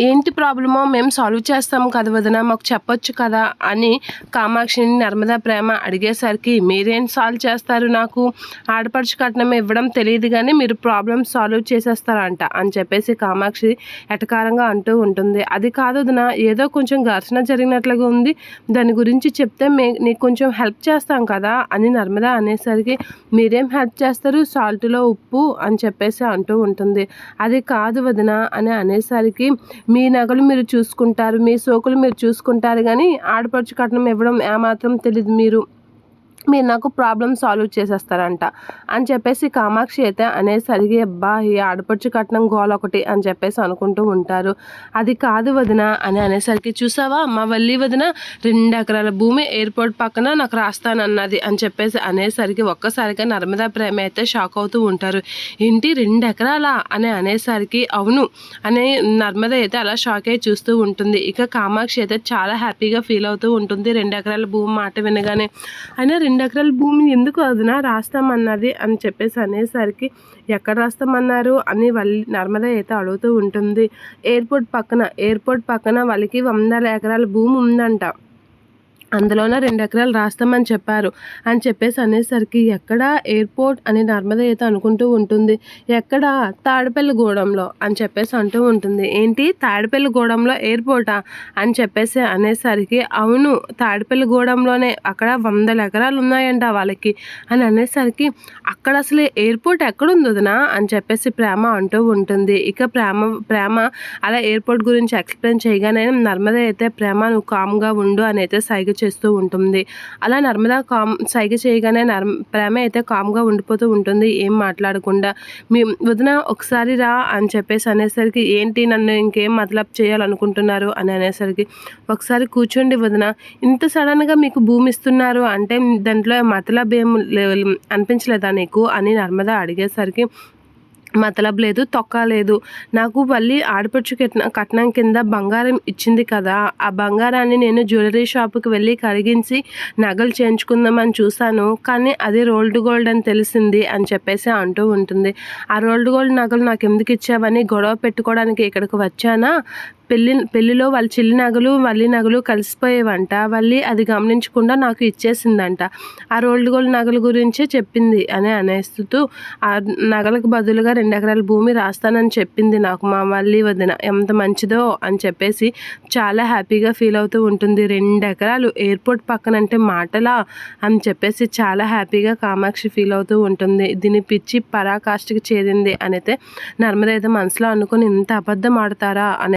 ఏంటి ప్రాబ్లమో మేము సాల్వ్ చేస్తాం కదా వదిన, మాకు చెప్పొచ్చు కదా అని కామాక్షిని నర్మదా ప్రేమ అడిగేసరికి, మీరేం సాల్వ్ చేస్తారు, నాకు ఆడపడుచు కట్నం ఇవ్వడం తెలియదు కానీ మీరు ప్రాబ్లమ్ సాల్వ్ చేసేస్తారంట అని చెప్పేసి కామాక్షి ఎటకారంగా అంటూ ఉంటుంది. అది కాదు వదిన, ఏదో కొంచెం ఘర్షణ జరిగినట్లుగా ఉంది, దాని గురించి చెప్తే నీకు కొంచెం హెల్ప్ చేస్తాం కదా అని నర్మదా అనేసరికి, మీరేం హెల్ప్ చేస్తారు, సాల్ట్లో ఉప్పు అని చెప్పేసి అంటూ ఉంటుంది. అది కాదు వదిన అని అనేసరికి, మీ నగలు మీరు చూసుకుంటారు, మీ సోకులు మీరు చూసుకుంటారు కానీ ఆడపడుచు కట్నం ఇవ్వడం ఏమాత్రం తెలీదు, మీరు నాకు ప్రాబ్లమ్ సాల్వ్ చేసేస్తారంట అని చెప్పేసి కామాక్షి అయితే అనేసరికి, అబ్బా ఈ ఆడపడుచు కట్నం గోల ఒకటి అని చెప్పేసి అనుకుంటూ ఉంటారు. అది కాదు వదిన అని అనేసరికి, చూసావా మా వల్లి వదిన 2 ఎకరాల భూమి ఎయిర్పోర్ట్ పక్కన నాకు రాస్తానన్నది అని చెప్పేసి అనేసరికి ఒక్కసారిగా నర్మదా ప్రేమ అయితే షాక్ అవుతూ ఉంటారు. ఏంటి 2 ఎకరాలా అని అనేసరికి, అవును అనే నర్మద అయితే అలా షాక్ అయ్యి చూస్తూ ఉంటుంది. ఇక కామాక్షి అయితే చాలా హ్యాపీగా ఫీల్ అవుతూ ఉంటుంది 2 ఎకరాల భూమి మాట వినగానే. అయినా 2 ఎకరాల భూమి ఎందుకు వదిన రాస్తామన్నది అని చెప్పేసి అనేసరికి, ఎక్కడ రాస్తామన్నారు అని నర్మద అయితే అడుగుతూ ఉంటుంది. ఎయిర్పోర్ట్ పక్కన వాళ్ళకి 100 ఎకరాల భూమి ఉందంట, అందులోనే 2 ఎకరాలు రాస్తామని చెప్పారు అని చెప్పేసి అనేసరికి, ఎక్కడ ఎయిర్పోర్ట్ అని నర్మద అయితే అనుకుంటూ ఉంటుంది. ఎక్కడ, తాడేపల్లిగూడెంలో అని చెప్పేసి అంటూ ఉంటుంది. ఏంటి తాడేపల్లిగూడెంలో ఎయిర్పోర్టా అని చెప్పేసి అనేసరికి, అవును తాడేపల్లిగూడెంలోనే, అక్కడ 100 ఎకరాలు ఉన్నాయంట వాళ్ళకి అని అనేసరికి, అక్కడ అసలు ఎయిర్పోర్ట్ ఎక్కడుంది వదినా అని చెప్పేసి ప్రేమ అంటూ ఉంటుంది. ఇక ప్రేమ అలా ఎయిర్పోర్ట్ గురించి ఎక్స్ప్లెయిన్ చేయగానే నర్మద అయితే, ప్రేమ నువ్వు కామ్గా ఉండు అని అయితే సైగ చేస్తూ ఉంటుంది. అలా నర్మద సైగ చేయగానే ప్రేమ అయితే కామ్గా ఉండిపోతూ ఉంటుంది, ఏం మాట్లాడకుండా. మీ వదిన ఒకసారి రా అని చెప్పేసి అనేసరికి, ఏంటి నన్ను ఇంకేం మతలబ్ చేయాలనుకుంటున్నారు అని అనేసరికి, ఒకసారి కూర్చోండి వదిన, ఇంత సడన్గా మీకు భూమి ఇస్తున్నారు అంటే దాంట్లో మతలబ్ ఏం అనిపించలేదా నీకు అని నర్మద అడిగేసరికి, మతలబ్ లేదు, తొక్క లేదు, నాకు మళ్ళీ ఆడపడుచు కట్నం కింద బంగారం ఇచ్చింది కదా, ఆ బంగారాన్ని నేను జ్యువెలరీ షాప్కి వెళ్ళి కరిగించి నగలు చేయించుకుందామని చూశాను, కానీ అది రోల్డ్ గోల్డ్ అని తెలిసింది అని చెప్పేసి అంటూ ఉంటుంది. ఆ రోల్డ్ గోల్డ్ నగలు నాకు ఎందుకు ఇచ్చావని గొడవ పెట్టుకోవడానికి ఇక్కడికి వచ్చానా, పెళ్ళిలో వాళ్ళ చెల్లి నగలు వల్లి నగలు కలిసిపోయేవంట, వల్లి అది గమనించకుండా నాకు ఇచ్చేసిందంట, ఆ రోల్డ్ గోల్డ్ నగల గురించే చెప్పింది అని అనేస్తూ, ఆ నగలకు బదులుగా 2 ఎకరాల భూమి రాస్తానని చెప్పింది నాకు మా వల్లి వదిన, ఎంత మంచిదో అని చెప్పేసి చాలా హ్యాపీగా ఫీల్ అవుతూ ఉంటుంది. 2 ఎకరాలు ఎయిర్పోర్ట్ పక్కనంటే మాటలా అని చెప్పేసి చాలా హ్యాపీగా కామాక్షి ఫీల్ అవుతూ ఉంటుంది. దీని పిచ్చి పరాకాష్ఠకి చేరింది అని అయితే నర్మద అయితే మనసులో అనుకుని, ఇంత అబద్ధం ఆడతారా అని